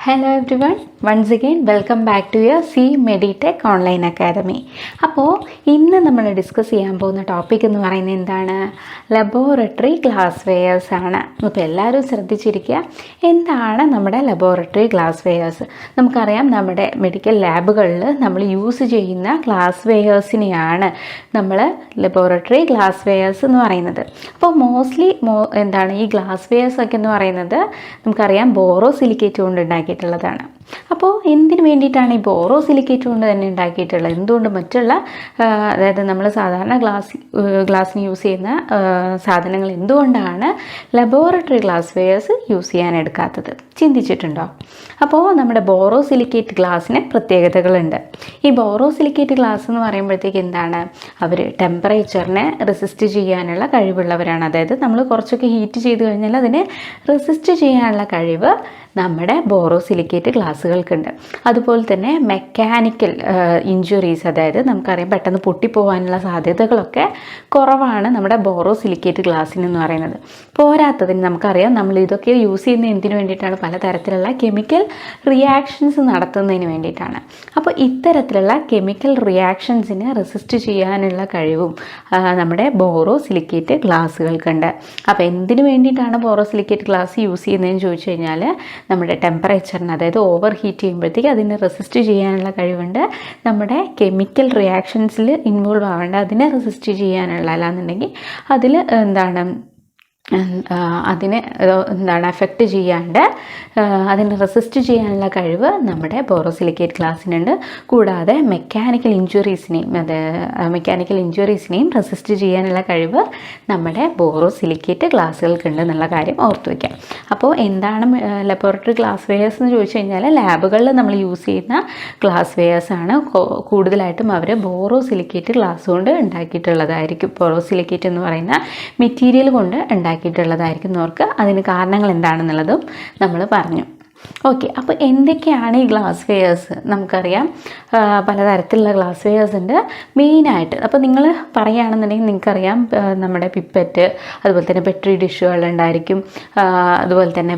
Hello everyone, once again welcome back to your C Meditech online academy. അപ്പോൾ ഇന്ന് നമ്മൾ discuss ചെയ്യാൻ പോകുന്ന ടോപ്പിക് എന്ന് പറയുന്നത് എന്താണ്? ലബോറട്ടറി ഗ്ലാസ് വെയേഴ്സ് ആണ്. അപ്പോൾ എല്ലാവരും ശ്രദ്ധിച്ചിരിക്കുക, എന്താണ് നമ്മുടെ ലബോറട്ടറി ഗ്ലാസ് വെയേഴ്സ്? നമുക്കറിയാം, നമ്മുടെ മെഡിക്കൽ ലാബുകളിൽ നമ്മൾ യൂസ് ചെയ്യുന്ന ഗ്ലാസ് വെയേഴ്സിനെയാണ് നമ്മൾ ലബോറട്ടറി ഗ്ലാസ് വെയേഴ്സ് എന്ന് പറയുന്നത്. അപ്പോൾ മോസ്റ്റ്ലി എന്താണ് ഈ ഗ്ലാസ് വെയേഴ്സ് ഒക്കെ എന്ന് പറയുന്നത് നമുക്കറിയാം ബോറോസിലിക്കേറ്റ് കൊണ്ട് ഉണ്ടാക്കിയിട്ടുള്ളതാണ്. അപ്പോൾ എന്തിനു വേണ്ടിയിട്ടാണ് ഈ ബോറോസിലിക്കേറ്റ് കൊണ്ട് തന്നെ ഉണ്ടാക്കിയിട്ടുള്ളത്? എന്തുകൊണ്ട് മറ്റുള്ള അതായത് നമ്മൾ സാധാരണ ഗ്ലാസ്സിന് യൂസ് ചെയ്യുന്ന സാധനങ്ങൾ എന്തുകൊണ്ടാണ് ലബോറട്ടറി ഗ്ലാസ് വെയേഴ്സ് യൂസ് ചെയ്യാൻ എടുക്കാത്തത്? ചിന്തിച്ചിട്ടുണ്ടോ? അപ്പോൾ നമ്മുടെ ബോറോസിലിക്കേറ്റ് ഗ്ലാസ്സിന് പ്രത്യേകതകളുണ്ട്. ഈ ബോറോസിലിക്കേറ്റ് ഗ്ലാസ് എന്ന് പറയുമ്പോഴത്തേക്ക് എന്താണ്, അവർ ടെമ്പറേച്ചറിനെ റെസിസ്റ്റ് ചെയ്യാനുള്ള കഴിവുള്ളവരാണ്. അതായത് നമ്മൾ കുറച്ചൊക്കെ ഹീറ്റ് ചെയ്ത് കഴിഞ്ഞാൽ അതിനെ റെസിസ്റ്റ് ചെയ്യാനുള്ള കഴിവ് നമ്മുടെ ബോറോസിലിക്കേറ്റ് ഗ്ലാസ്സുകൾക്കുണ്ട്. അതുപോലെ തന്നെ മെക്കാനിക്കൽ ഇഞ്ചുറീസ്, അതായത് നമുക്കറിയാം പെട്ടെന്ന് പൊട്ടിപ്പോകാനുള്ള സാധ്യതകളൊക്കെ കുറവാണ് നമ്മുടെ ബോറോസിലിക്കേറ്റ് ഗ്ലാസ്സിനെന്ന് പറയുന്നത്. പോരാത്തതിന് നമുക്കറിയാം നമ്മൾ ഇതൊക്കെ യൂസ് ചെയ്യുന്ന എന്തിനു വേണ്ടിയിട്ടാണ്? പലതരത്തിലുള്ള കെമിക്കൽ റിയാക്ഷൻസ് നടത്തുന്നതിന് വേണ്ടിയിട്ടാണ്. അപ്പോൾ ഇത്തരത്തിലുള്ള കെമിക്കൽ റിയാക്ഷൻസിനെ റെസിസ്റ്റ് ചെയ്യാനുള്ള കഴിവും നമ്മുടെ ബോറോസിലിക്കേറ്റ് ഗ്ലാസ്സുകൾക്കുണ്ട്. അപ്പോൾ എന്തിനു വേണ്ടിയിട്ടാണ് ബോറോസിലിക്കേറ്റ് ഗ്ലാസ് യൂസ് ചെയ്യുന്നതെന്ന് ചോദിച്ചു കഴിഞ്ഞാൽ, നമ്മുടെ ടെമ്പറേച്ചറിന്, അതായത് ഓവർ ഹീറ്റ് ചെയ്യുമ്പോഴത്തേക്ക് അതിനെ റെസിസ്റ്റ് ചെയ്യാനുള്ള കഴിവുണ്ട്. നമ്മുടെ കെമിക്കൽ റിയാക്ഷൻസിൽ ഇൻവോൾവ് ആവേണ്ട, അതിനെ റെസിസ്റ്റ് ചെയ്യാനുള്ള, അല്ലാന്നുണ്ടെങ്കിൽ അതിൽ അതിനെ എഫക്റ്റ് ചെയ്യാണ്ട് അതിനെ റെസിസ്റ്റ് ചെയ്യാനുള്ള കഴിവ് നമ്മുടെ ബോറോസിലിക്കേറ്റ് ഗ്ലാസ്സിനുണ്ട്. കൂടാതെ മെക്കാനിക്കൽ ഇഞ്ചുറീസിനെയും റെസിസ്റ്റ് ചെയ്യാനുള്ള കഴിവ് നമ്മുടെ ബോറോസിലിക്കേറ്റ് ഗ്ലാസ്സുകൾക്കുണ്ട് എന്നുള്ള കാര്യം ഓർത്തു വയ്ക്കാം. അപ്പോൾ എന്താണ് ലബോറട്ടറി ഗ്ലാസ് വെയേഴ്സ് എന്ന് ചോദിച്ചു കഴിഞ്ഞാൽ, ലാബുകളിൽ നമ്മൾ യൂസ് ചെയ്യുന്ന ഗ്ലാസ് വെയേഴ്സാണ്. കൂടുതലായിട്ടും അവർ ബോറോസിലിക്കേറ്റ് ഗ്ലാസ് കൊണ്ട് ഉണ്ടാക്കിയിട്ടുള്ളതായിരിക്കും. ബോറോസിലിക്കേറ്റ് എന്ന് പറയുന്ന മെറ്റീരിയൽ കൊണ്ട് ഉണ്ടാക്കിയിട്ടുള്ളതായിരിക്കും. അവർക്ക് അതിന് കാരണങ്ങൾ എന്താണെന്നുള്ളതും നമ്മൾ പറഞ്ഞു. ഓക്കെ, അപ്പോൾ എന്തൊക്കെയാണ് ഈ ഗ്ലാസ് വെയേഴ്സ്? നമുക്കറിയാം പലതരത്തിലുള്ള ഗ്ലാസ് വെയേഴ്സ് ഉണ്ട് മെയിനായിട്ട്. അപ്പോൾ നിങ്ങൾ പറയുകയാണെന്നുണ്ടെങ്കിൽ നിങ്ങൾക്കറിയാം നമ്മുടെ പിപ്പറ്റ്, അതുപോലെ തന്നെ പെട്രി ഡിഷുകൾ ഉണ്ടായിരിക്കും, അതുപോലെ തന്നെ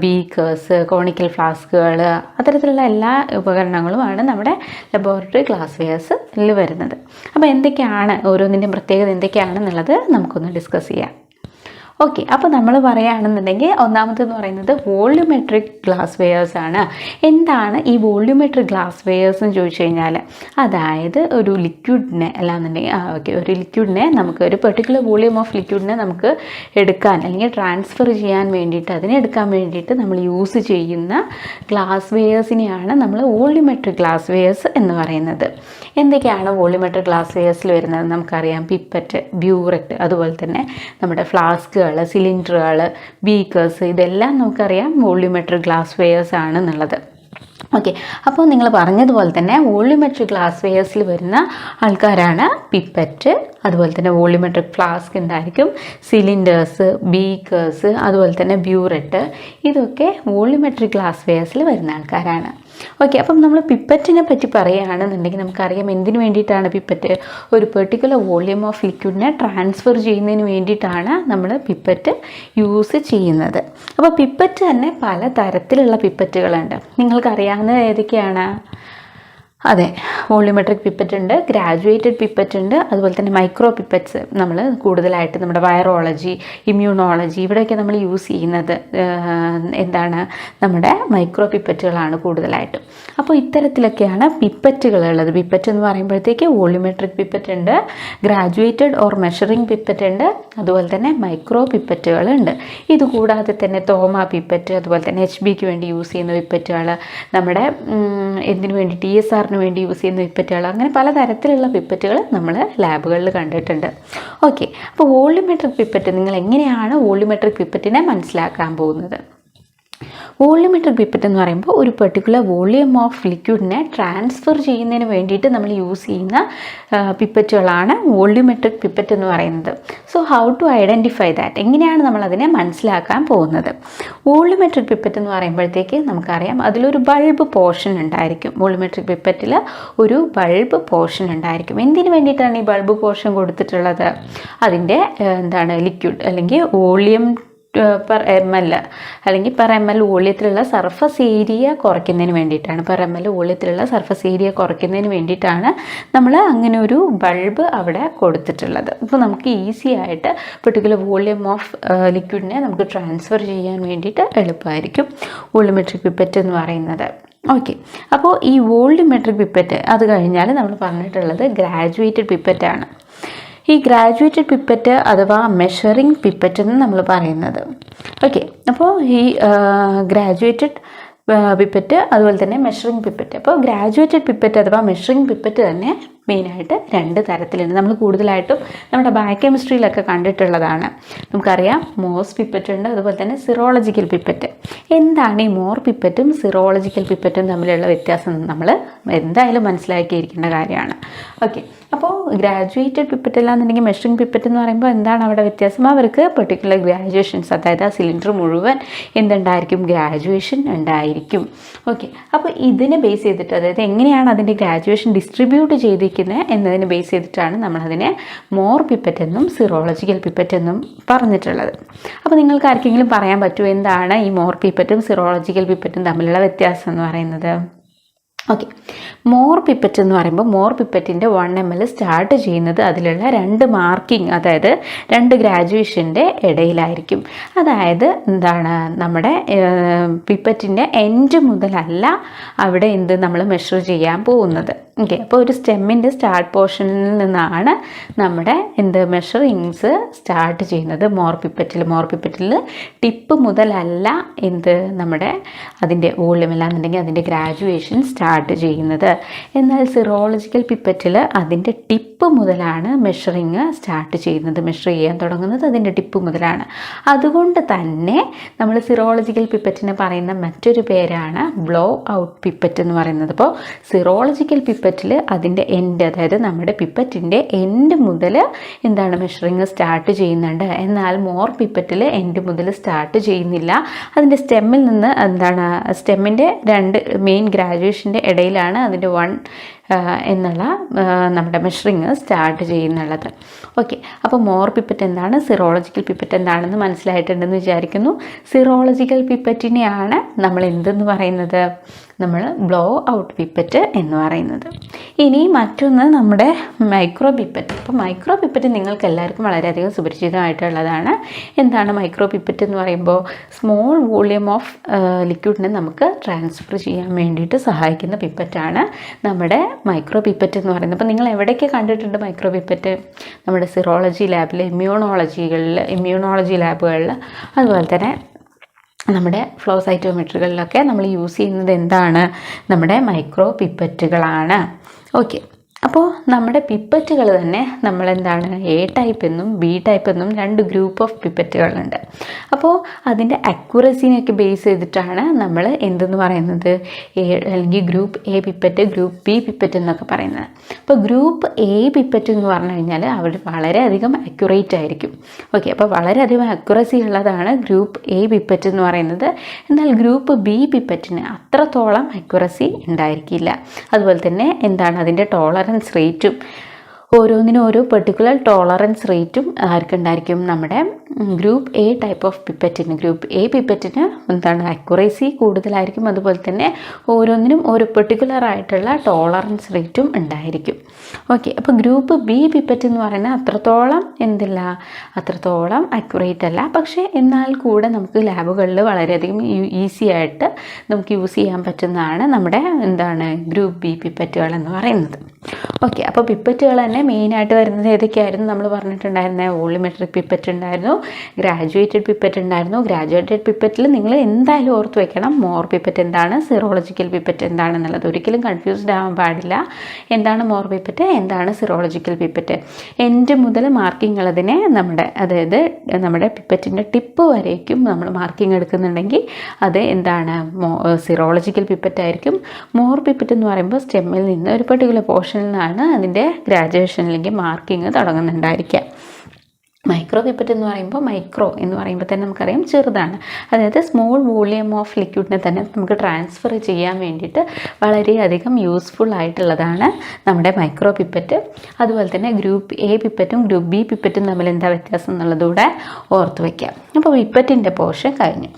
ബീക്കേഴ്സ്, കോണിക്കൽ ഫ്ലാസ്കുകൾ, അത്തരത്തിലുള്ള എല്ലാ ഉപകരണങ്ങളുമാണ് നമ്മുടെ ലബോറട്ടറി ഗ്ലാസ് വെയേഴ്സിൽ വരുന്നത്. അപ്പോൾ എന്തൊക്കെയാണ് ഓരോന്നിൻ്റെയും പ്രത്യേകത എന്തൊക്കെയാണെന്നുള്ളത് നമുക്കൊന്ന് ഡിസ്കസ് ചെയ്യാം. ഓക്കെ, അപ്പോൾ നമ്മൾ പറയുകയാണെന്നുണ്ടെങ്കിൽ ഒന്നാമതെന്ന് പറയുന്നത് വോള്യൂമെട്രിക് ഗ്ലാസ് വെയേഴ്സ് ആണ്. എന്താണ് ഈ വോള്യൂമെട്രിക് ഗ്ലാസ് വെയേഴ്സ് എന്ന് ചോദിച്ചു കഴിഞ്ഞാൽ, അതായത് ഒരു ലിക്വിഡിനെ ഒരു ലിക്വിഡിനെ നമുക്ക് ഒരു പെർട്ടിക്കുലർ വോള്യൂം ഓഫ് ലിക്വിഡിനെ നമുക്ക് എടുക്കാൻ അല്ലെങ്കിൽ ട്രാൻസ്ഫർ ചെയ്യാൻ വേണ്ടിയിട്ട്, അതിനെ എടുക്കാൻ വേണ്ടിയിട്ട് നമ്മൾ യൂസ് ചെയ്യുന്ന ഗ്ലാസ് വെയേഴ്സിനെയാണ് നമ്മൾ വോള്യൂമെട്രിക് ഗ്ലാസ് വെയേഴ്സ് എന്ന് പറയുന്നത്. എന്തൊക്കെയാണ് വോള്യൂമെട്രിക് ഗ്ലാസ് വെയേഴ്സിൽ വരുന്നത്? നമുക്കറിയാം പിപ്പറ്റ്, ബ്യൂററ്റ്, അതുപോലെ തന്നെ നമ്മുടെ ഫ്ലാസ്കുകൾ, സിലിണ്ടറുകൾ, ബീക്കേഴ്സ്, ഇതെല്ലാം നമുക്കറിയാം വോള്യൂമെട്രിക് ഗ്ലാസ് വെയേഴ്സ് ആണെന്നുള്ളത്. ഓക്കെ, അപ്പോൾ നിങ്ങൾ പറഞ്ഞതുപോലെ തന്നെ വോള്യൂമെട്രിക് ഗ്ലാസ് വെയേഴ്സിൽ വരുന്ന ആൾക്കാരാണ് പിപ്പറ്റ്, അതുപോലെ തന്നെ വോള്യൂമെട്രിക് ഫ്ലാസ്ക് ഉണ്ടായിരിക്കും, സിലിണ്ടേഴ്സ്, ബീക്കേഴ്സ്, അതുപോലെ തന്നെ ബ്യൂററ്റ്, ഇതൊക്കെ വോള്യൂമെട്രിക് ഗ്ലാസ് വെയേഴ്സിൽ വരുന്ന ആൾക്കാരാണ്. ഓക്കെ, അപ്പം നമ്മൾ പിപ്പറ്റിനെ പറ്റി പറയുകയാണെന്നുണ്ടെങ്കിൽ നമുക്കറിയാം എന്തിനു വേണ്ടിയിട്ടാണ് പിപ്പറ്റ്? ഒരു പെർട്ടിക്കുലർ വോള്യൂം ഓഫ് ലിക്വിഡിനെ ട്രാൻസ്ഫർ ചെയ്യുന്നതിന് വേണ്ടിയിട്ടാണ് നമ്മൾ പിപ്പറ്റ് യൂസ് ചെയ്യുന്നത്. അപ്പോൾ പിപ്പറ്റ് തന്നെ പല തരത്തിലുള്ള പിപ്പറ്റുകളുണ്ട്. നിങ്ങൾക്കറിയാവുന്നത് ഏതൊക്കെയാണ്? അതെ, വോള്യൂമെട്രിക് പിപ്പറ്റ് ഉണ്ട്, ഗ്രാജുവേറ്റഡ് പിപ്പറ്റ് ഉണ്ട്, അതുപോലെ തന്നെ മൈക്രോ പിപ്പറ്റ്സ് നമ്മൾ കൂടുതലായിട്ട് നമ്മുടെ വൈറോളജി, ഇമ്മ്യൂണോളജി, ഇവിടെയൊക്കെ നമ്മൾ യൂസ് ചെയ്യുന്നത് എന്താണ്? നമ്മുടെ മൈക്രോ പിപ്പറ്റുകളാണ് കൂടുതലായിട്ടും. അപ്പോൾ ഇത്തരത്തിലൊക്കെയാണ് പിപ്പറ്റുകളുള്ളത്. പിപ്പറ്റ് എന്ന് പറയുമ്പോഴത്തേക്ക് വോള്യൂമെട്രിക് പിപ്പറ്റ് ഉണ്ട്, ഗ്രാജുവേറ്റഡ് ഓർ മെഷറിംഗ് പിപ്പറ്റ് ഉണ്ട്, അതുപോലെ തന്നെ മൈക്രോ പിപ്പറ്റുകളുണ്ട്. ഇതുകൂടാതെ തന്നെ തോമ പിപ്പറ്റ്, അതുപോലെ തന്നെ HBക്ക് വേണ്ടി യൂസ് ചെയ്യുന്ന പിപ്പറ്റുകൾ, നമ്മുടെ എന്തിനു വേണ്ടി TSR വേണ്ടി യൂസ് ചെയ്യുന്ന പിപ്പറ്റുകൾ, അങ്ങനെ പലതരത്തിലുള്ള പിപ്പറ്റുകൾ നമ്മൾ ലാബുകളിൽ കണ്ടിട്ടുണ്ട്. ഓക്കെ, അപ്പോൾ വോള്യൂമെട്രിക് പിപ്പറ്റ്, നിങ്ങൾ എങ്ങനെയാണ് വോള്യൂമെട്രിക് പിപ്പറ്റിനെ മനസ്സിലാക്കാൻ പോകുന്നത്? വോള്യൂമെട്രിക് പിപ്പറ്റ് എന്ന് പറയുമ്പോൾ ഒരു പെർട്ടിക്കുലർ വോള്യൂം ഓഫ് ലിക്വിഡിനെ ട്രാൻസ്ഫർ ചെയ്യുന്നതിന് വേണ്ടിയിട്ട് നമ്മൾ യൂസ് ചെയ്യുന്ന പിപ്പറ്റുകളാണ് വോള്യൂമെട്രിക് പിപ്പറ്റ് എന്ന് പറയുന്നത്. So how to identify that? എങ്ങനെയാണ് നമ്മളതിനെ മനസ്സിലാക്കാൻ പോകുന്നത്? വോള്യൂമെട്രിക് പിപ്പറ്റ് എന്ന് പറയുമ്പോഴത്തേക്ക് നമുക്കറിയാം അതിലൊരു ബൾബ് പോർഷൻ ഉണ്ടായിരിക്കും. വോള്യൂമെട്രിക് പിപ്പറ്റിൽ ഒരു ബൾബ് പോർഷൻ ഉണ്ടായിരിക്കും. എന്തിനു വേണ്ടിയിട്ടാണ് ഈ ബൾബ് പോർഷൻ കൊടുത്തിട്ടുള്ളത്? അതിൻ്റെ ലിക്വിഡ് അല്ലെങ്കിൽ വോള്യൂം പെർ എം എൽ അല്ലെങ്കിൽ പെർ എം എൽ വോള്യത്തിലുള്ള സർഫസ് ഏരിയ കുറയ്ക്കുന്നതിന് വേണ്ടിയിട്ടാണ്, പെർ എം എൽ വോള്യത്തിലുള്ള സർഫസ് ഏരിയ കുറയ്ക്കുന്നതിന് വേണ്ടിയിട്ടാണ് നമ്മൾ അങ്ങനെ ഒരു ബൾബ് അവിടെ കൊടുത്തിട്ടുള്ളത്. അപ്പോൾ നമുക്ക് ഈസി ആയിട്ട് പെർട്ടിക്കുലർ വോള്യൂം ഓഫ് ലിക്വിഡിനെ നമുക്ക് ട്രാൻസ്ഫർ ചെയ്യാൻ വേണ്ടിയിട്ട് എളുപ്പമായിരിക്കും വോള്യൂമെട്രിക് പിപ്പറ്റ് എന്ന് പറയുന്നത്. ഓക്കെ, അപ്പോൾ ഈ വോള്യൂമെട്രിക് പിപ്പറ്റ് അത് കഴിഞ്ഞാൽ നമ്മൾ പറഞ്ഞിട്ടുള്ളത് ഗ്രാജുവേറ്റഡ് പിപ്പറ്റാണ്. ഈ ഗ്രാജുവേറ്റഡ് പിപ്പറ്റ് അഥവാ മെഷറിംഗ് പിപ്പറ്റ് എന്ന് നമ്മൾ പറയുന്നത്. ഓക്കെ, അപ്പോൾ ഈ ഗ്രാജുവേറ്റഡ് പിപ്പറ്റ് അതുപോലെ തന്നെ മെഷറിംഗ് പിപ്പറ്റ്. അപ്പോൾ ഗ്രാജുവേറ്റഡ് പിപ്പറ്റ് അഥവാ മെഷറിംഗ് പിപ്പറ്റ് തന്നെ മെയിനായിട്ട് 2 തരത്തിലുണ്ട്. നമ്മൾ കൂടുതലായിട്ടും നമ്മുടെ ബയോകെമിസ്ട്രിയിലൊക്കെ കണ്ടിട്ടുള്ളതാണ്. നമുക്കറിയാം മോസ് പിപ്പറ്റ് ഉണ്ട്, അതുപോലെ തന്നെ സിറോളജിക്കൽ പിപ്പറ്റ്. എന്താണ് ഈ മോർ പിപ്പറ്റും സിറോളജിക്കൽ പിപ്പറ്റും തമ്മിലുള്ള വ്യത്യാസം നമ്മൾ എന്തായാലും മനസ്സിലാക്കിയിരിക്കേണ്ട കാര്യമാണ്. ഓക്കെ, അപ്പോൾ ഗ്രാജുവേറ്റഡ് പിപ്പറ്റ് അല്ലാന്നുണ്ടെങ്കിൽ മെഷറിംഗ് പിപ്പറ്റ് എന്ന് പറയുമ്പോൾ എന്താണ് അവിടെ വ്യത്യാസം? അവർക്ക് പെർട്ടിക്കുലർ ഗ്രാജുവേഷൻസ്, അതായത് ആ സിലിണ്ടർ മുഴുവൻ എന്തുണ്ടായിരിക്കും? ഗ്രാജുവേഷൻ ഉണ്ടായിരിക്കും. ഓക്കെ, അപ്പോൾ ഇതിനെ ബേസ് ചെയ്തിട്ട്, അതായത് എങ്ങനെയാണ് അതിൻ്റെ ഗ്രാജുവേഷൻ ഡിസ്ട്രിബ്യൂട്ട് ചെയ്തിരിക്കുന്നത് എന്നതിനെ ബേസ് ചെയ്തിട്ടാണ് നമ്മളതിനെ മോർ പിപ്പറ്റ് എന്നും സിറോളജിക്കൽ പിപ്പറ്റ് എന്നും പറഞ്ഞിട്ടുള്ളത്. അപ്പോൾ നിങ്ങൾക്ക് ആർക്കെങ്കിലും പറയാൻ പറ്റുമോ എന്താണ് ഈ മോർ പിപ്പറ്റും സിറോളജിക്കൽ പിപ്പറ്റും തമ്മിലുള്ള വ്യത്യാസം എന്ന് പറയുന്നത്? ഓക്കെ, മോർ പിപ്പറ്റ് എന്ന് പറയുമ്പോൾ മോർ പിപ്പറ്റിൻ്റെ 1 ml സ്റ്റാർട്ട് ചെയ്യുന്നത് അതിലുള്ള 2 മാർക്കിംഗ്, അതായത് 2 ഗ്രാജുവേഷൻ്റെ ഇടയിലായിരിക്കും. അതായത് എന്താണ്, നമ്മുടെ പിപ്പറ്റിൻ്റെ എൻഡ് മുതലല്ല അവിടെ നമ്മൾ മെഷർ ചെയ്യാൻ പോകുന്നത്. ഓക്കെ, അപ്പോൾ ഒരു സ്റ്റെമ്മിൻ്റെ സ്റ്റാർട്ട് പോർഷനിൽ നിന്നാണ് നമ്മുടെ മെഷറിങ്സ് സ്റ്റാർട്ട് ചെയ്യുന്നത് മോർ പിപ്പറ്റിൽ ടിപ്പ് മുതലല്ല നമ്മുടെ അതിൻ്റെ വോള്യൂം അല്ലാന്നുണ്ടെങ്കിൽ അതിൻ്റെ ഗ്രാജുവേഷൻ സ്റ്റാർട്ട് ചെയ്യുന്നത്. എന്നാൽ സിറോളജിക്കൽ പിപ്പറ്റിൽ അതിൻ്റെ ടിപ്പ് മുതലാണ് മെഷറിങ് സ്റ്റാർട്ട് ചെയ്യുന്നത്, മെഷർ ചെയ്യാൻ തുടങ്ങുന്നത് അതിൻ്റെ ടിപ്പ് മുതലാണ്. അതുകൊണ്ട് തന്നെ നമ്മൾ സിറോളജിക്കൽ പിപ്പറ്റിന് പറയുന്ന മറ്റൊരു പേരാണ് ബ്ലോ ഔട്ട് പിപ്പറ്റ് എന്ന് പറയുന്നത്. അപ്പോൾ സിറോളജിക്കൽ പിപ്പറ്റിൽ അതിൻ്റെ എൻഡ്, അതായത് നമ്മുടെ പിപ്പറ്റിൻ്റെ എൻഡ് മുതൽ മെഷറിങ് സ്റ്റാർട്ട് ചെയ്യുന്നുണ്ട്. എന്നാൽ മോർ പിപ്പറ്റിൽ എൻഡ് മുതൽ സ്റ്റാർട്ട് ചെയ്യുന്നില്ല. അതിൻ്റെ സ്റ്റെമ്മിൽ നിന്ന് സ്റ്റെമ്മിൻ്റെ 2 മെയിൻ ഗ്രാജുവേഷൻ്റെ ഇടയിലാണ് അതിൻ്റെ 1 എന്നുള്ള നമ്മുടെ മെഷറിങ് സ്റ്റാർട്ട് ചെയ്യുന്നുള്ളത്. ഓക്കെ, അപ്പോൾ മോർ പിപ്പറ്റ് എന്താണ്, സിറോളജിക്കൽ പിപ്പറ്റ് എന്താണെന്ന് മനസ്സിലായിട്ടുണ്ടെന്ന് വിചാരിക്കുന്നു. സിറോളജിക്കൽ പിപ്പറ്റിനെയാണ് നമ്മൾ എന്തെന്ന് പറയുന്നത്? നമ്മൾ ബ്ലോ ഔട്ട് പിപ്പറ്റ് എന്ന് പറയുന്നത്. ഇനി മറ്റൊന്ന് നമ്മുടെ മൈക്രോ പിപ്പറ്റ്. അപ്പോൾ മൈക്രോ പിപ്പറ്റ് നിങ്ങൾക്ക് എല്ലാവർക്കും വളരെയധികം സുപരിചിതമായിട്ടുള്ളതാണ്. എന്താണ് മൈക്രോ പിപ്പറ്റ് എന്ന് പറയുമ്പോൾ? സ്മോൾ വോള്യൂം ഓഫ് ലിക്വിഡിനെ നമുക്ക് ട്രാൻസ്ഫർ ചെയ്യാൻ വേണ്ടിയിട്ട് സഹായിക്കുന്ന പിപ്പറ്റാണ് നമ്മുടെ മൈക്രോ പിപ്പറ്റ് എന്ന് പറയുന്നത്. അപ്പോൾ നിങ്ങൾ എവിടെയൊക്കെ കണ്ടിട്ടുണ്ട് മൈക്രോ പിപ്പറ്റ്? നമ്മുടെ സിറോളജി ലാബിൽ, ഇമ്മ്യൂണോളജി ലാബുകളിൽ, അതുപോലെ തന്നെ നമ്മുടെ ഫ്ലോ സൈറ്റോമെട്രികളിലൊക്കെ നമ്മൾ യൂസ് ചെയ്യുന്നത് എന്താണ്? നമ്മുടെ മൈക്രോ പിപ്പറ്റുകളാണ്. ഓക്കെ, അപ്പോൾ നമ്മുടെ പിപ്പറ്റുകൾ തന്നെ നമ്മളെന്താണ് എ ടൈപ്പ് എന്നും ബി ടൈപ്പ് എന്നും 2 ഗ്രൂപ്പ് ഓഫ് പിപ്പറ്റുകളുണ്ട്. അപ്പോൾ അതിൻ്റെ അക്യുറസിനെയൊക്കെ ബേസ് ചെയ്തിട്ടാണ് നമ്മൾ എന്തെന്ന് പറയുന്നത്, അല്ലെങ്കിൽ group A pipette, group B pipette എന്നൊക്കെ പറയുന്നത്. അപ്പോൾ ഗ്രൂപ്പ് എ പിപ്പറ്റ് എന്ന് പറഞ്ഞു കഴിഞ്ഞാൽ അവർ വളരെയധികം അക്യുറേറ്റ് ആയിരിക്കും. ഓക്കെ, അപ്പോൾ വളരെയധികം അക്യുറസി ഉള്ളതാണ് ഗ്രൂപ്പ് എ പിപ്പറ്റ് എന്ന് പറയുന്നത്. എന്നാൽ ഗ്രൂപ്പ് ബി പിപ്പറ്റിന് അത്രത്തോളം അക്യുറസി ഉണ്ടായിരിക്കില്ല. അതുപോലെ തന്നെ അതിൻ്റെ ടോളറൻസ് റേറ്റും, ഓരോന്നിനും ഓരോ പെർട്ടിക്കുലർ ടോളറൻസ് റേറ്റും ആർക്കുണ്ടായിരിക്കും? നമ്മുടെ ഗ്രൂപ്പ് എ ടൈപ്പ് ഓഫ് പിപ്പറ്റിന്, ഗ്രൂപ്പ് എ പിപ്പറ്റിന് അക്യുറസി കൂടുതലായിരിക്കും. അതുപോലെ തന്നെ ഓരോന്നിനും ഓരോ പെർട്ടിക്കുലർ ആയിട്ടുള്ള ടോളറൻസ് റേറ്റും ഉണ്ടായിരിക്കും. ഓക്കെ, അപ്പോൾ ഗ്രൂപ്പ് ബി പിപ്പറ്റ് എന്ന് പറയുന്നത് അത്രത്തോളം അക്യുറേറ്റ് അല്ല. പക്ഷേ എന്നാൽ കൂടെ നമുക്ക് ലാബുകളിൽ വളരെയധികം ഈസി ആയിട്ട് നമുക്ക് യൂസ് ചെയ്യാൻ പറ്റുന്നതാണ് നമ്മുടെ ഗ്രൂപ്പ് ബി പിപ്പറ്റുകൾ എന്ന് പറയുന്നത്. ഓക്കെ, അപ്പോൾ പിപ്പറ്റുകൾ തന്നെ മെയിനായിട്ട് വരുന്നത് ഏതൊക്കെയായിരുന്നു? നമ്മൾ പറഞ്ഞിട്ടുണ്ടായിരുന്നത് വോള്യൂമെട്രിക് പിപ്പറ്റ് ഉണ്ടായിരുന്നു, ഗ്രാജുവേറ്റഡ് പിപ്പറ്റ് ഉണ്ടായിരുന്നു. ഗ്രാജുവേറ്റഡ് പിപ്പറ്റിൽ നിങ്ങൾ എന്തായാലും ഓർത്ത് വെക്കണം മോർ പിപ്പറ്റ് എന്താണ്, സിറോളജിക്കൽ പിപ്പറ്റ് എന്താണെന്നുള്ളത്. ഒരിക്കലും കൺഫ്യൂസ്ഡ് ആവാൻ പാടില്ല. എന്താണ് മോർ പിപ്പറ്റ്, എന്താണ് സിറോളജിക്കൽ പിപ്പറ്റ്? എൻഡ് മുതൽ മാർക്കിംഗ് ഉള്ളതിനെ അതായത് നമ്മുടെ പിപ്പറ്റിൻ്റെ ടിപ്പ് വരേക്കും നമ്മൾ മാർക്കിംഗ് എടുക്കുന്നുണ്ടെങ്കിൽ അത് സിറോളജിക്കൽ പിപ്പറ്റ് ആയിരിക്കും. മോർ പിപ്പറ്റ് എന്ന് പറയുമ്പോൾ സ്റ്റെമ്മിൽ നിന്ന് ഒരു പെർട്ടിക്കുലർ പോർഷനിൽ നിന്നാണ് അതിൻ്റെ ഗ്രാജുവേഷൻ അല്ലെങ്കിൽ മാർക്കിംഗ് തുടങ്ങുന്നുണ്ടായിരിക്കുക. മൈക്രോ പിപ്പറ്റ് എന്ന് പറയുമ്പോൾ മൈക്രോ എന്ന് പറയുമ്പോൾ തന്നെ നമുക്കറിയാം ചെറുതാണ്. അതായത് സ്മോൾ വോളിയം ഓഫ് ലിക്വിഡിനെ തന്നെ നമുക്ക് ട്രാൻസ്ഫർ ചെയ്യാൻ വേണ്ടിയിട്ട് വളരെയധികം യൂസ്ഫുൾ ആയിട്ടുള്ളതാണ് നമ്മുടെ മൈക്രോ പിപ്പറ്റ്. അതുപോലെ തന്നെ ഗ്രൂപ്പ് എ പിപ്പറ്റും ഗ്രൂപ്പ് ബി പിപ്പറ്റും തമ്മിൽ എന്താ വ്യത്യാസം എന്നുള്ളതൂടെ ഓർത്ത് വയ്ക്കാം. അപ്പോൾ പിപ്പറ്റിൻ്റെ പോർഷൻ കഴിഞ്ഞു.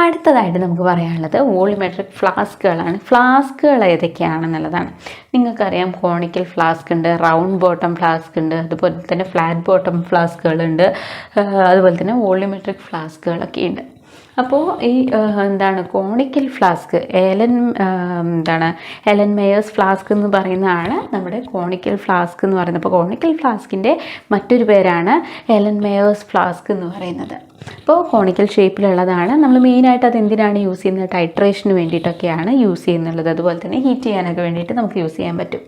അടുത്തതായിട്ട് നമുക്ക് പറയാനുള്ളത് വോളിമെട്രിക് ഫ്ലാസ്കുകളാണ്. ഫ്ലാസ്കുകൾ ഏതൊക്കെയാണെന്നുള്ളതാണ്. നിങ്ങൾക്കറിയാം കോണിക്കൽ ഫ്ലാസ്ക് ഉണ്ട്, റൗണ്ട് ബോട്ടം ഫ്ലാസ്ക് ഉണ്ട്, അതുപോലെ തന്നെ ഫ്ലാറ്റ് ബോട്ടം ഫ്ലാസ്കുകളുണ്ട്, അതുപോലെ തന്നെ വോളിമെട്രിക് ഫ്ലാസ്കുകളൊക്കെ ഉണ്ട്. അപ്പോൾ ഈ conical flask Erlenmeyer flask എന്ന് പറയുന്നതാണ് നമ്മുടെ കോണിക്കൽ ഫ്ലാസ്ക് എന്ന് പറയുന്നത്. അപ്പോൾ കോണിക്കൽ ഫ്ലാസ്കിൻ്റെ മറ്റൊരു പേരാണ് എലൻ മേയേഴ്സ് ഫ്ലാസ്ക് എന്ന് പറയുന്നത്. അപ്പോൾ കോണിക്കൽ ഷേപ്പിലുള്ളതാണ്. നമ്മൾ മെയിനായിട്ട് അത് എന്തിനാണ് യൂസ് ചെയ്യുന്നത്? ടൈട്രേഷന് വേണ്ടിയിട്ടൊക്കെയാണ് യൂസ് ചെയ്യുന്നുള്ളത്. അതുപോലെ തന്നെ ഹീറ്റ് ചെയ്യാനൊക്കെ വേണ്ടിയിട്ട് നമുക്ക് യൂസ് ചെയ്യാൻ പറ്റും.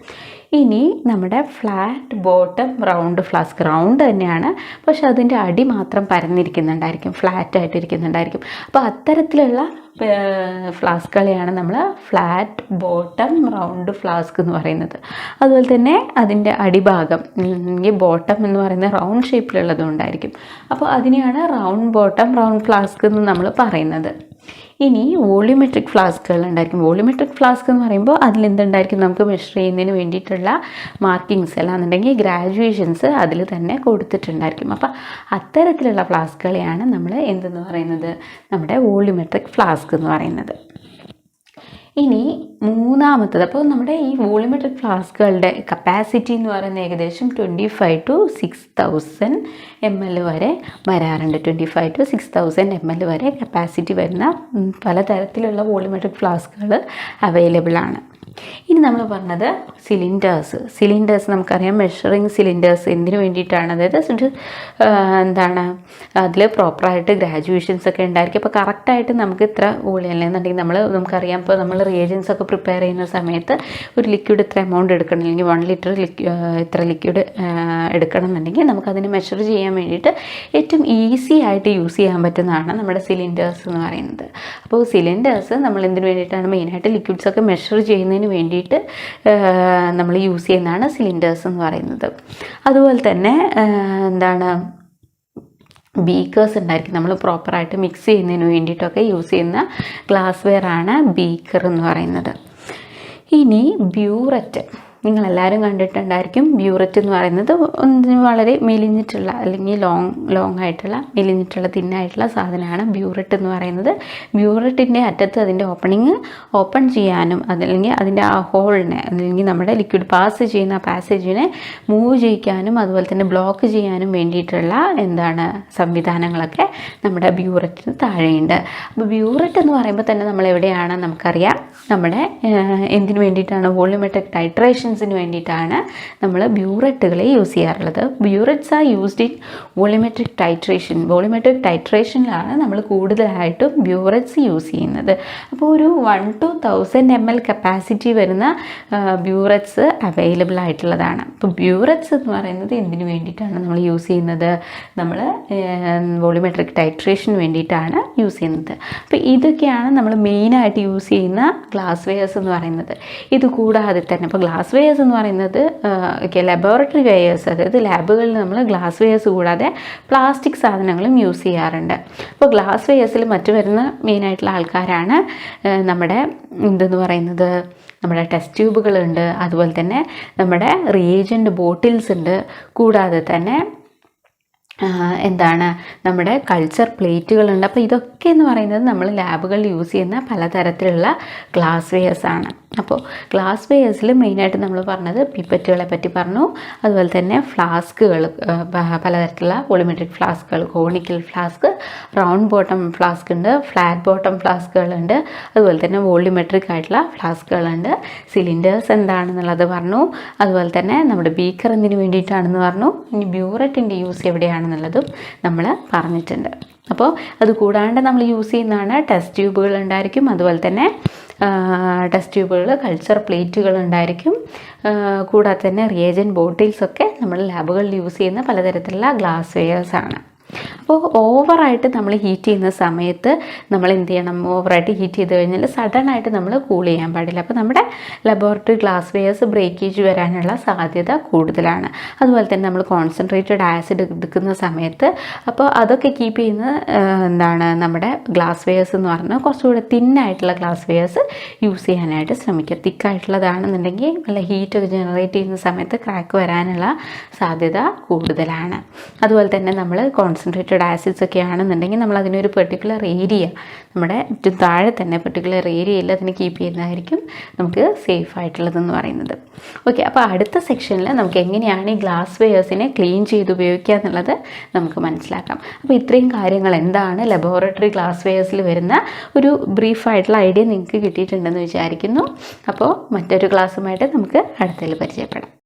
ഇനി നമ്മുടെ flat bottom round flask round തന്നെയാണ്, പക്ഷെ അതിൻ്റെ അടി മാത്രം പരന്നിരിക്കുന്നുണ്ടായിരിക്കും, ഫ്ലാറ്റായിട്ട് ഇരിക്കുന്നുണ്ടായിരിക്കും. അപ്പോൾ അത്തരത്തിലുള്ള ഫ്ലാസ്കുകളെയാണ് നമ്മൾ ഫ്ലാറ്റ് ബോട്ടം റൗണ്ട് ഫ്ലാസ്ക് എന്ന് പറയുന്നത്. അതുപോലെ തന്നെ അതിൻ്റെ അടിഭാഗം ഈ ബോട്ടം എന്ന് പറയുന്ന റൗണ്ട് ഷേപ്പിലുള്ളതും ഉണ്ടായിരിക്കും. അപ്പോൾ അതിനെയാണ് റൗണ്ട് ബോട്ടം റൗണ്ട് ഫ്ലാസ്ക് എന്ന് നമ്മൾ പറയുന്നത്. ഇനി വോളിമെട്രിക് ഫ്ലാസ്കുകൾ ഉണ്ടായിരിക്കും. വോളിമെട്രിക് ഫ്ലാസ്ക് എന്ന് പറയുമ്പോൾ അതിലെന്തുണ്ടായിരിക്കും? നമുക്ക് മെഷർ ചെയ്യുന്നതിന് വേണ്ടിയിട്ടുള്ള മാർക്കിങ്സ് അല്ലാന്നുണ്ടെങ്കിൽ ഗ്രാജുവേഷൻസ് അതിൽ തന്നെ കൊടുത്തിട്ടുണ്ടായിരിക്കും. അപ്പോൾ അത്തരത്തിലുള്ള ഫ്ലാസ്കുകളെയാണ് നമ്മൾ എന്തെന്ന് പറയുന്നത്? നമ്മുടെ വോളിമെട്രിക് ഫ്ലാസ്ക് എന്ന് പറയുന്നത്. ഇനി മൂന്നാമത്തത്, അപ്പോൾ നമ്മുടെ ഈ വോളിമെട്രിക് ഫ്ലാസ്കുകളുടെ കപ്പാസിറ്റി എന്ന് പറയുന്നത് ഏകദേശം 25 to 6000 ml വരെ വരാറുണ്ട്. 25 to 6000 ml വരെ കപ്പാസിറ്റി വരുന്ന പലതരത്തിലുള്ള വോളിമെട്രിക് ഫ്ലാസ്കുകൾ അവൈലബിൾ ആണ്. ഇനി നമ്മൾ പറഞ്ഞത് സിലിണ്ടേഴ്സ് നമുക്കറിയാം. മെഷറിങ് സിലിണ്ടേഴ്സ് എന്തിനു വേണ്ടിയിട്ടാണ്? അതായത് അതിൽ പ്രോപ്പറായിട്ട് ഗ്രാജുവേഷൻസ് ഒക്കെ ഉണ്ടായിരിക്കും. അപ്പോൾ കറക്റ്റായിട്ട് നമുക്ക് ഇത്ര വോളിയല്ലെന്നുണ്ടെങ്കിൽ നമുക്കറിയാം. ഇപ്പോൾ നമ്മൾ റിയേജൻസ് ഒക്കെ പ്രിപ്പയർ ചെയ്യുന്ന സമയത്ത് ഒരു ലിക്വിഡ് ഇത്ര എമൗണ്ട് എടുക്കണം, അല്ലെങ്കിൽ 1 ലിറ്റർ ഇത്ര ലിക്വിഡ് എടുക്കണം എന്നുണ്ടെങ്കിൽ നമുക്കതിന് മെഷർ ചെയ്യാൻ വേണ്ടിയിട്ട് ഏറ്റവും ഈസി ആയിട്ട് യൂസ് ചെയ്യാൻ പറ്റുന്നതാണ് നമ്മുടെ സിലിണ്ടേഴ്സ് എന്ന് പറയുന്നത്. അപ്പോൾ സിലിണ്ടേഴ്സ് നമ്മൾ എന്തിനു വേണ്ടിയിട്ടാണ്? മെയിനായിട്ട് ലിക്വിഡ്സ് ഒക്കെ മെഷർ ചെയ്യുന്നതിന് വേണ്ടിയിട്ട് നമ്മൾ യൂസ് ചെയ്യുന്നതാണ് സിലിണ്ടേഴ്സ് എന്ന് പറയുന്നത്. അതുപോലെ തന്നെ ബീക്കേഴ്സ് ഉണ്ടായിരിക്കും. നമ്മൾ പ്രോപ്പറായിട്ട് മിക്സ് ചെയ്യുന്നതിന് വേണ്ടിയിട്ടൊക്കെ യൂസ് ചെയ്യുന്ന ഗ്ലാസ് വെയർ ആണ് ബീക്കർ എന്ന് പറയുന്നത്. ഇനി ബ്യൂററ്റ് നിങ്ങളെല്ലാവരും കണ്ടിട്ടുണ്ടായിരിക്കും. ബ്യൂററ്റ് എന്ന് പറയുന്നത് വളരെ മെലിഞ്ഞിട്ടുള്ള അല്ലെങ്കിൽ ലോങ് ആയിട്ടുള്ള മെലിഞ്ഞിട്ടുള്ള തിന്നായിട്ടുള്ള സാധനമാണ് ബ്യൂററ്റ് എന്ന് പറയുന്നത്. ബ്യൂററ്റിൻ്റെ അറ്റത്ത് അതിൻ്റെ ഓപ്പൺ ചെയ്യാനും അതല്ലെങ്കിൽ അതിൻ്റെ ആ ഹോളിനെ അല്ലെങ്കിൽ നമ്മുടെ ലിക്വിഡ് പാസ് ചെയ്യുന്ന പാസേജിനെ മൂവ് ചെയ്യിക്കാനും അതുപോലെ തന്നെ ബ്ലോക്ക് ചെയ്യാനും വേണ്ടിയിട്ടുള്ള സംവിധാനങ്ങളൊക്കെ നമ്മുടെ ബ്യൂററ്റിന് താഴെയുണ്ട്. അപ്പോൾ ബ്യൂററ്റ് എന്ന് പറയുമ്പോൾ തന്നെ നമ്മൾ എവിടെയാണ്? നമുക്കറിയാം, നമ്മുടെ എന്തിനു വേണ്ടിയിട്ടാണ്? വോളിമെട്രിക് ടൈട്രേഷൻസിന് വേണ്ടിയിട്ടാണ് നമ്മൾ ബ്യൂററ്റുകളെ യൂസ് ചെയ്യാറുള്ളത്. ബ്യൂററ്റ്സ് ആർ യൂസ്ഡ് ഇൻ വോളിമെട്രിക് ടൈട്രേഷനിലാണ് നമ്മൾ കൂടുതലായിട്ടും ബ്യൂററ്റ്സ് യൂസ് ചെയ്യുന്നത്. അപ്പോൾ ഒരു 1 to 1000 ml കപ്പാസിറ്റി വരുന്ന ബ്യൂററ്റ്സ് അവൈലബിൾ ആയിട്ടുള്ളതാണ്. അപ്പോൾ ബ്യൂററ്റ്സ് എന്ന് പറയുന്നത് എന്തിനു വേണ്ടിയിട്ടാണ് നമ്മൾ യൂസ് ചെയ്യുന്നത്? നമ്മൾ വോളിമെട്രിക് ടൈട്രേഷന് വേണ്ടിയിട്ടാണ് യൂസ് ചെയ്യുന്നത്. അപ്പോൾ ഇതൊക്കെയാണ് നമ്മൾ മെയിനായിട്ട് യൂസ് ചെയ്യുന്ന ഗ്ലാസ് വെയേഴ്സ് എന്ന് പറയുന്നത്. ഇത് കൂടാതെ തന്നെ ഇപ്പോൾ ഗ്ലാസ് വെയേഴ്സ് എന്ന് പറയുന്നത് ലബോറട്ടറി വെയേഴ്സ്, അതായത് ലാബുകളിൽ നമ്മൾ ഗ്ലാസ് വെയേഴ്സ് കൂടാതെ പ്ലാസ്റ്റിക് സാധനങ്ങളും യൂസ് ചെയ്യാറുണ്ട്. അപ്പോൾ ഗ്ലാസ് വെയേഴ്സിൽ മറ്റു വരുന്ന മെയിനായിട്ടുള്ള ആൾക്കാരാണ് നമ്മുടെ നമ്മുടെ ടെസ്റ്റ് ട്യൂബുകളുണ്ട്, അതുപോലെ തന്നെ നമ്മുടെ റിയേജൻ്റ് ബോട്ടിൽസ് ഉണ്ട്, കൂടാതെ തന്നെ നമ്മുടെ കൾച്ചർ പ്ലേറ്റുകളുണ്ട്. അപ്പോൾ ഇതൊക്കെ എന്ന് പറയുന്നത് നമ്മൾ ലാബുകളിൽ യൂസ് ചെയ്യുന്ന പലതരത്തിലുള്ള ഗ്ലാസ് വെയേഴ്സ് ആണ്. അപ്പോൾ ഗ്ലാസ് വെയേഴ്സിൽ മെയിനായിട്ട് നമ്മൾ പറഞ്ഞത് പിപ്പറ്റുകളെ പറ്റി പറഞ്ഞു, അതുപോലെ തന്നെ ഫ്ലാസ്കുകൾ, പലതരത്തിലുള്ള വോളിമെട്രിക് ഫ്ലാസ്കുകൾ, conical flask, round bottom flask ഉണ്ട്, ഫ്ലാറ്റ് ബോട്ടം ഫ്ലാസ്കുകളുണ്ട്, അതുപോലെ തന്നെ വോളിമെട്രിക് ആയിട്ടുള്ള ഫ്ലാസ്കുകളുണ്ട്. സിലിണ്ടേഴ്സ് എന്താണെന്നുള്ളത് പറഞ്ഞു, അതുപോലെ തന്നെ നമ്മുടെ ബീക്കർ എന്തിനു വേണ്ടിയിട്ടാണെന്ന് പറഞ്ഞു. ഇനി ബ്യൂററ്റിൻ്റെ യൂസ് എവിടെയാണെന്നുള്ളതും നമ്മൾ പറഞ്ഞിട്ടുണ്ട്. അപ്പോൾ അത് കൂടാണ്ട് നമ്മൾ യൂസ് ചെയ്യുന്നതാണ് ടെസ്റ്റ് ട്യൂബുകൾ ഉണ്ടായിരിക്കും, അതുപോലെ തന്നെ ടെസ്റ്റ് ട്യൂബുകൾ, കൾച്ചർ പ്ലേറ്റുകൾ ഉണ്ടായിരിക്കും, കൂടാതെ തന്നെ റിയേജൻ്റ് ബോട്ടിൽസൊക്കെ നമ്മൾ ലാബുകളിൽ യൂസ് ചെയ്യുന്ന പലതരത്തിലുള്ള ഗ്ലാസ് വെയേഴ്സ് ആണ്. അപ്പോൾ ഓവറായിട്ട് നമ്മൾ ഹീറ്റ് ചെയ്യുന്ന സമയത്ത് നമ്മൾ എന്ത് ചെയ്യണം, ഓവറായിട്ട് ഹീറ്റ് ചെയ്ത് കഴിഞ്ഞാൽ സഡനായിട്ട് നമ്മൾ കൂൾ ചെയ്യാൻ പാടില്ല. അപ്പോൾ നമ്മുടെ ലബോറട്ടറി ഗ്ലാസ് വെയേഴ്സ് ബ്രേക്കേജ് വരാനുള്ള സാധ്യത കൂടുതലാണ്. അതുപോലെ തന്നെ നമ്മൾ കോൺസെൻട്രേറ്റഡ് ആസിഡ് എടുക്കുന്ന സമയത്ത് അപ്പോൾ അതൊക്കെ കീപ്പ് ചെയ്യുന്ന നമ്മുടെ ഗ്ലാസ് വെയേഴ്സ് എന്ന് പറഞ്ഞാൽ കുറച്ചുകൂടെ തിന്നായിട്ടുള്ള ഗ്ലാസ് വെയേഴ്സ് യൂസ് ചെയ്യാനായിട്ട് ശ്രമിക്കുക. തിക്കായിട്ടുള്ളതാണെന്നുണ്ടെങ്കിൽ നല്ല ഹീറ്റൊക്കെ ജനറേറ്റ് ചെയ്യുന്ന സമയത്ത് ക്രാക്ക് വരാനുള്ള സാധ്യത കൂടുതലാണ്. അതുപോലെ തന്നെ നമ്മൾ കോൺസെൻട്രേറ്റഡ് ആസിഡ്സ് ഒക്കെ ആണെന്നുണ്ടെങ്കിൽ നമ്മൾ അതിനൊരു പെർട്ടിക്കുലർ ഏരിയ, നമ്മുടെ താഴെ തന്നെ പെർട്ടിക്കുലർ ഏരിയയിൽ അതിനെ കീപ്പ് ചെയ്യുന്നതായിരിക്കും നമുക്ക് സേഫ് ആയിട്ടുള്ളതെന്ന് പറയുന്നത്. ഓക്കെ, അപ്പോൾ അടുത്ത സെക്ഷനിൽ നമുക്ക് എങ്ങനെയാണ് ഈ ഗ്ലാസ് വെയേഴ്സിനെ ക്ലീൻ ചെയ്ത് ഉപയോഗിക്കുക എന്നുള്ളത് നമുക്ക് മനസ്സിലാക്കാം. അപ്പോൾ ഇത്രയും കാര്യങ്ങൾ എന്താണ് ലബോറട്ടറി ഗ്ലാസ് വെയേഴ്സിൽ വരുന്ന ഒരു ബ്രീഫായിട്ടുള്ള ഐഡിയ നിങ്ങൾക്ക് കിട്ടിയിട്ടുണ്ടെന്ന് വിചാരിക്കുന്നു. അപ്പോൾ മറ്റൊരു ക്ലാസ്സുമായിട്ട് നമുക്ക് അടുത്തതിൽ പരിചയപ്പെടാം.